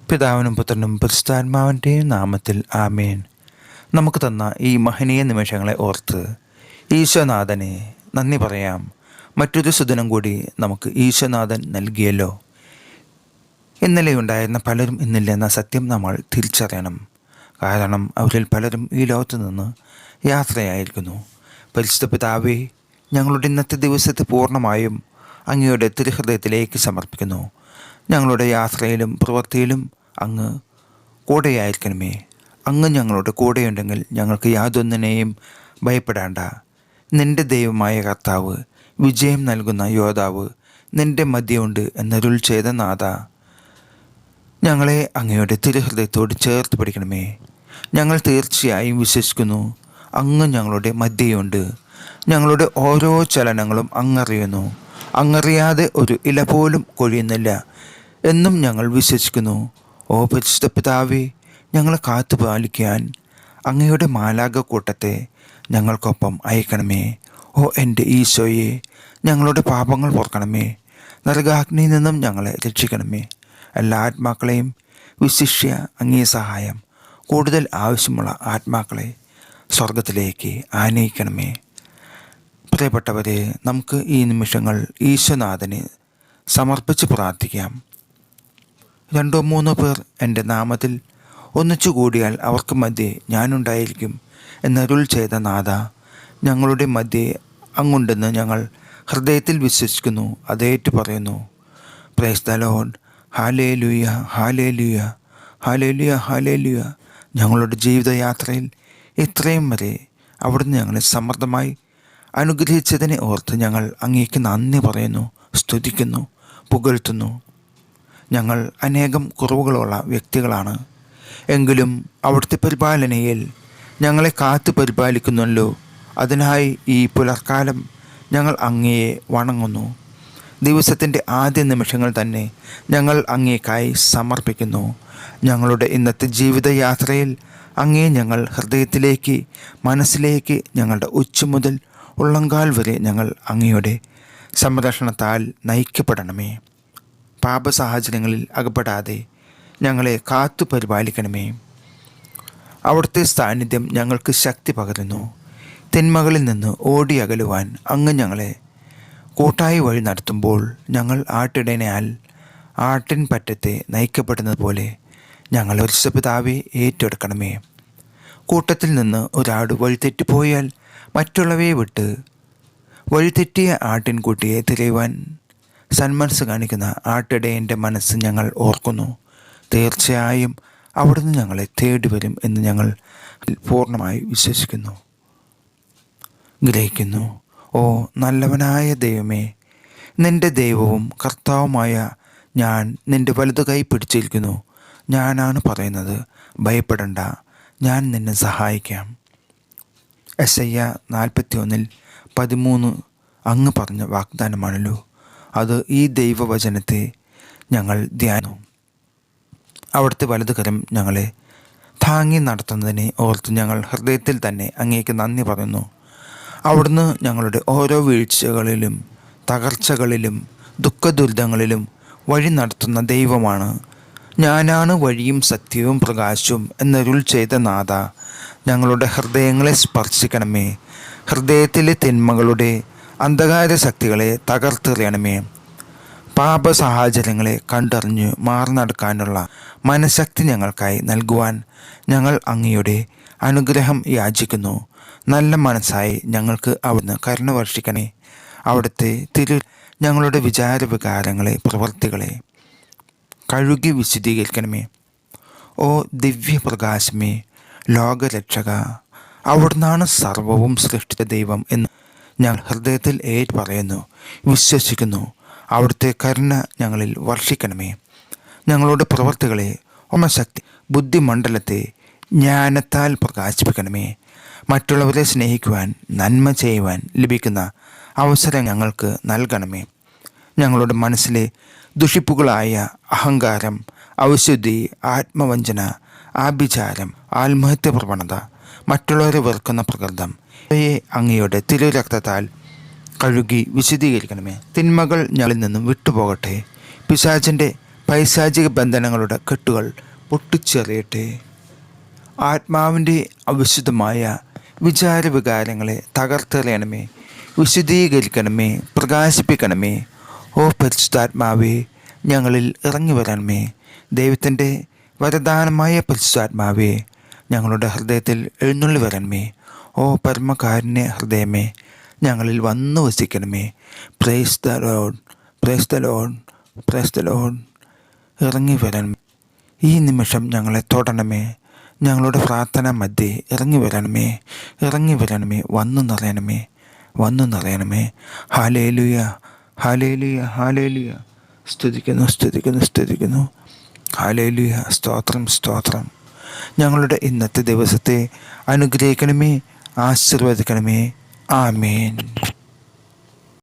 പിതാവിനും പുത്രനും പരിശുദ്ധാത്മാവിൻ്റെയും നാമത്തിൽ ആമേൻ. നമുക്ക് തന്ന ഈ മഹനീയ നിമിഷങ്ങളെ ഓർത്ത് ഈശോനാഥനെ നന്ദി പറയാം. മറ്റൊരു സുദിനം കൂടി നമുക്ക് ഈശോനാഥൻ നൽകിയല്ലോ. ഇന്നലെ ഉണ്ടായിരുന്ന പലരും ഇന്നില്ല എന്ന സത്യം നമ്മൾ തിരിച്ചറിയണം. കാരണം അവരിൽ പലരും ഈ ലോകത്തു നിന്ന് യാത്രയായിരിക്കുന്നു. പരിശുദ്ധ പിതാവേ, ഞങ്ങളുടെ ഇന്നത്തെ ദിവസത്തെ പൂർണ്ണമായും അങ്ങയുടെ തിരുഹൃദയത്തിലേക്ക് സമർപ്പിക്കുന്നു. ഞങ്ങളുടെ യാത്രയിലും പ്രവൃത്തിയിലും അങ്ങ് കൂടെയായിരിക്കണമേ. അങ്ങ് ഞങ്ങളുടെ കൂടെയുണ്ടെങ്കിൽ ഞങ്ങൾക്ക് യാതൊന്നിനെയും ഭയപ്പെടേണ്ട. നിൻ്റെ ദൈവമായ കർത്താവ്, വിജയം നൽകുന്ന യോദ്ധാവ്, നിൻ്റെ മധ്യമുണ്ട് എന്നരുൾ ചെയ്ത നാഥ, ഞങ്ങളെ അങ്ങയുടെ തിരുഹൃദയത്തോട് ചേർത്ത് പിടിക്കണമേ. ഞങ്ങൾ തീർച്ചയായും വിശ്വസിക്കുന്നു അങ്ങ് ഞങ്ങളുടെ മധ്യയുണ്ട്. ഞങ്ങളുടെ ഓരോ ചലനങ്ങളും അങ്ങറിയുന്നു. അങ്ങറിയാതെ ഒരു ഇല പോലും കൊഴിയുന്നില്ല എന്നും ഞങ്ങൾ വിശ്വസിക്കുന്നു. ഓ പരിശുദ്ധ പിതാവേ, ഞങ്ങളെ കാത്തു പാലിക്കാൻ അങ്ങയുടെ മാലാഖക്കൂട്ടത്തെ ഞങ്ങൾക്കൊപ്പം അയക്കണമേ. ഓ എൻ്റെ ഈശോയെ, ഞങ്ങളുടെ പാപങ്ങൾ പൊറുക്കണമേ. നരകാഗ്നിയിൽ നിന്നും ഞങ്ങളെ രക്ഷിക്കണമേ. എല്ലാ ആത്മാക്കളെയും, വിശിഷ്യ അങ്ങേ സഹായം കൂടുതൽ ആവശ്യമുള്ള ആത്മാക്കളെ സ്വർഗത്തിലേക്ക് ആനയിക്കണമേ. പ്രിയപ്പെട്ടവരെ, നമുക്ക് ഈ നിമിഷങ്ങൾ ഈശോനാഥനെ സമർപ്പിച്ച് പ്രാർത്ഥിക്കാം. 2-3 പേർ എൻ്റെ നാമത്തിൽ ഒന്നിച്ചു കൂടിയാൽ അവർക്ക് മധ്യേ ഞാനുണ്ടായിരിക്കും എന്നരുൾ ചെയ്ത നാഥ, ഞങ്ങളുടെ മധ്യേ അങ്ങുണ്ടെന്ന് ഞങ്ങൾ ഹൃദയത്തിൽ വിശ്വസിക്കുന്നു. അതേറ്റു പറയുന്നു. Price the Lord. Hallelujah, hallelujah, hallelujah, hallelujah. ഞങ്ങളുടെ ജീവിതയാത്രയിൽ ഇത്രയും വരെ അവിടുന്ന് ഞങ്ങളെ സമൃദ്ധമായി അനുഗ്രഹിച്ചതിനെ ഓർത്ത് ഞങ്ങൾ അങ്ങേക്ക് നന്ദി പറയുന്നു, സ്തുതിക്കുന്നു, പുകഴ്ത്തുന്നു. ഞങ്ങൾ അനേകം കുറവുകളുള്ള വ്യക്തികളാണ്. എങ്കിലും അവിടുത്തെ പരിപാലനയിൽ ഞങ്ങളെ കാത്തു പരിപാലിക്കുന്നുവല്ലോ. അതിനായി ഈ പുലർക്കാലം ഞങ്ങൾ അങ്ങയെ വണങ്ങുന്നു. ദിവസത്തിൻ്റെ ആദ്യ നിമിഷങ്ങൾ തന്നെ ഞങ്ങൾ അങ്ങേക്കായി സമർപ്പിക്കുന്നു. ഞങ്ങളുടെ ഇന്നത്തെ ജീവിതയാത്രയിൽ അങ്ങേ ഞങ്ങൾ ഹൃദയത്തിലേക്ക്, മനസ്സിലേക്ക്, ഞങ്ങളുടെ ഉച്ച മുതൽ ഉള്ളങ്കാൽ വരെ ഞങ്ങൾ അങ്ങയുടെ സംരക്ഷണത്താൽ നയിക്കപ്പെടണമേ. പാപ സാഹചര്യങ്ങളിൽ അകപ്പെടാതെ ഞങ്ങളെ കാത്തു പരിപാലിക്കണമേ. അവിടുത്തെ സാന്നിധ്യം ഞങ്ങൾക്ക് ശക്തി പകരുന്നു. തിന്മകളിൽ നിന്ന് ഓടി അകലുവാൻ അങ്ങ് ഞങ്ങളെ കൂട്ടായി വഴി നടത്തുമ്പോൾ ഞങ്ങൾ ആട്ടിടനാൽ ആട്ടിൻ പറ്റത്തെ നയിക്കപ്പെടുന്നത് പോലെ ഞങ്ങൾ പരിശുദ്ധപിതാവെ ഏറ്റെടുക്കണമേ. കൂട്ടത്തിൽ നിന്ന് ഒരാട് വഴിതെറ്റിപ്പോയാൽ മറ്റുള്ളവയെ വിട്ട് വഴിതെറ്റിയ ആട്ടിൻകുട്ടിയെ തിരയുവാൻ സന്മനസ് കാണിക്കുന്ന ആട്ടിടയൻ്റെ മനസ്സ് ഞങ്ങൾ ഓർക്കുന്നു. തീർച്ചയായും അവിടുന്ന് ഞങ്ങളെ തേടി വരും എന്ന് ഞങ്ങൾ പൂർണ്ണമായി വിശ്വസിക്കുന്നു, ഗ്രഹിക്കുന്നു. ഓ നല്ലവനായ ദൈവമേ, നിൻ്റെ ദൈവവും കർത്താവുമായ ഞാൻ നിൻ്റെ വലതു കൈ പിടിച്ചിരിക്കുന്നു. ഞാനാണ് പറയുന്നത്, ഭയപ്പെടണ്ട, ഞാൻ നിന്നെ സഹായിക്കാം. യെശയ്യാ 41:13 അങ്ങ് പറഞ്ഞ വാഗ്ദാനമാണല്ലോ. അത് ഈ ദൈവവചനത്തെ ഞങ്ങൾ ധ്യാനം. അവിടുത്തെ വലതുകരം ഞങ്ങളെ താങ്ങി നടത്തുന്നതിനെ ഓർത്ത് ഞങ്ങൾ ഹൃദയത്തിൽ തന്നെ അങ്ങേക്ക് നന്ദി പറയുന്നു. അവിടുന്ന് ഞങ്ങളുടെ ഓരോ വീഴ്ചകളിലും തകർച്ചകളിലും ദുഃഖദുരിതങ്ങളിലും വഴി നടത്തുന്ന ദൈവമാണ്. ഞാനാണ് വഴിയും സത്യവും പ്രകാശവും എന്നരുൾ ചെയ്ത നാഥ, ഞങ്ങളുടെ ഹൃദയങ്ങളെ സ്പർശിക്കണമേ. ഹൃദയത്തിലെ തിന്മകളുടെ അന്ധകാര ശക്തികളെ തകർത്തെറിയണമേ. പാപ സാഹചര്യങ്ങളെ കണ്ടറിഞ്ഞ് മാറി നടക്കാനുള്ള മനഃശക്തി ഞങ്ങൾക്കായി നൽകുവാൻ ഞങ്ങൾ അങ്ങയുടെ അനുഗ്രഹം യാചിക്കുന്നു. നല്ല മനസ്സായി ഞങ്ങൾക്ക് അവിടുന്ന് കരുണ വർഷിക്കണേ. അവിടുത്തെ ഞങ്ങളുടെ വിചാരവികാരങ്ങളെ, പ്രവൃത്തികളെ കഴുകി വിശദീകരിക്കണമേ. ഓ ദിവ്യപ്രകാശമേ, ലോകരക്ഷക, അവിടുന്നാണ് സർവവും സൃഷ്ടിച്ച ദൈവം എന്ന് ഞങ്ങൾ ഹൃദയത്തിൽ പറയുന്നു, വിശ്വസിക്കുന്നു. അവിടുത്തെ കരുണ ഞങ്ങളിൽ വർഷിക്കണമേ. ഞങ്ങളുടെ പ്രവൃത്തികളെ, ഓമശക്തി, ബുദ്ധിമണ്ഡലത്തെ ജ്ഞാനത്താൽ പ്രകാശിപ്പിക്കണമേ. മറ്റുള്ളവരെ സ്നേഹിക്കുവാൻ, നന്മ ചെയ്യുവാൻ ലഭിക്കുന്ന അവസരം ഞങ്ങൾക്ക് നൽകണമേ. ഞങ്ങളുടെ മനസ്സിലെ ദുഷിപ്പുകളായ അഹങ്കാരം, അവിശുദ്ധി, ആത്മവഞ്ചന, ആഭിചാരം, ആത്മഹത്യ പ്രവണത, മറ്റുള്ളവരെ വെറുക്കുന്ന പ്രകൃതം ഇവയെ അങ്ങയുടെ തിരുരക്തത്താൽ കഴുകി വിശദീകരിക്കണമേ. തിന്മകൾ ഞങ്ങളിൽ നിന്നും വിട്ടുപോകട്ടെ. പിശാചിൻ്റെ പൈശാചിക ബന്ധനങ്ങളുടെ കെട്ടുകൾ പൊട്ടിച്ചെറിയട്ടെ. ആത്മാവിൻ്റെ അവിശുദ്ധമായ വിചാരവികാരങ്ങളെ തകർത്തെറിയണമേ, വിശുദ്ധീകരിക്കണമേ, പ്രകാശിപ്പിക്കണമേ. ഓ പരിശുദ്ധാത്മാവേ, ഞങ്ങളിൽ ഇറങ്ങി വരണമേ. ദൈവത്തിൻ്റെ വരദാനമായ പരിശുദ്ധാത്മാവേ, ഞങ്ങളുടെ ഹൃദയത്തിൽ എഴുന്നള്ളി വരണമേ. ഓ പരമകാരുണ്യ ഹൃദയമേ, ഞങ്ങളിൽ വന്നു വസിക്കണമേ. Praise the Lord, praise the Lord, praise the Lord. ഇറങ്ങി വരണമേ. ഈ നിമിഷം ഞങ്ങളെ തൊടണമേ. ഞങ്ങളുടെ പ്രാർത്ഥന മധ്യേ ഇറങ്ങി വരണമേ, ഇറങ്ങി വരണമേ. വന്നു നിറയണമേ, വന്നു നിറയണമേ. Hallelujah, hallelujah, hallelujah. സ്തുതിക്കുന്നു, സ്തുതിക്കുന്നു, സ്തുതിക്കുന്നു. ഹല്ലേലൂയ. സ്തോത്രം, സ്തോത്രം. ഞങ്ങളുടെ ഇന്നത്തെ ദിവസത്തെ അനുഗ്രഹിക്കണമേ, ആശീർവദിക്കണമേ. ആമേൻ.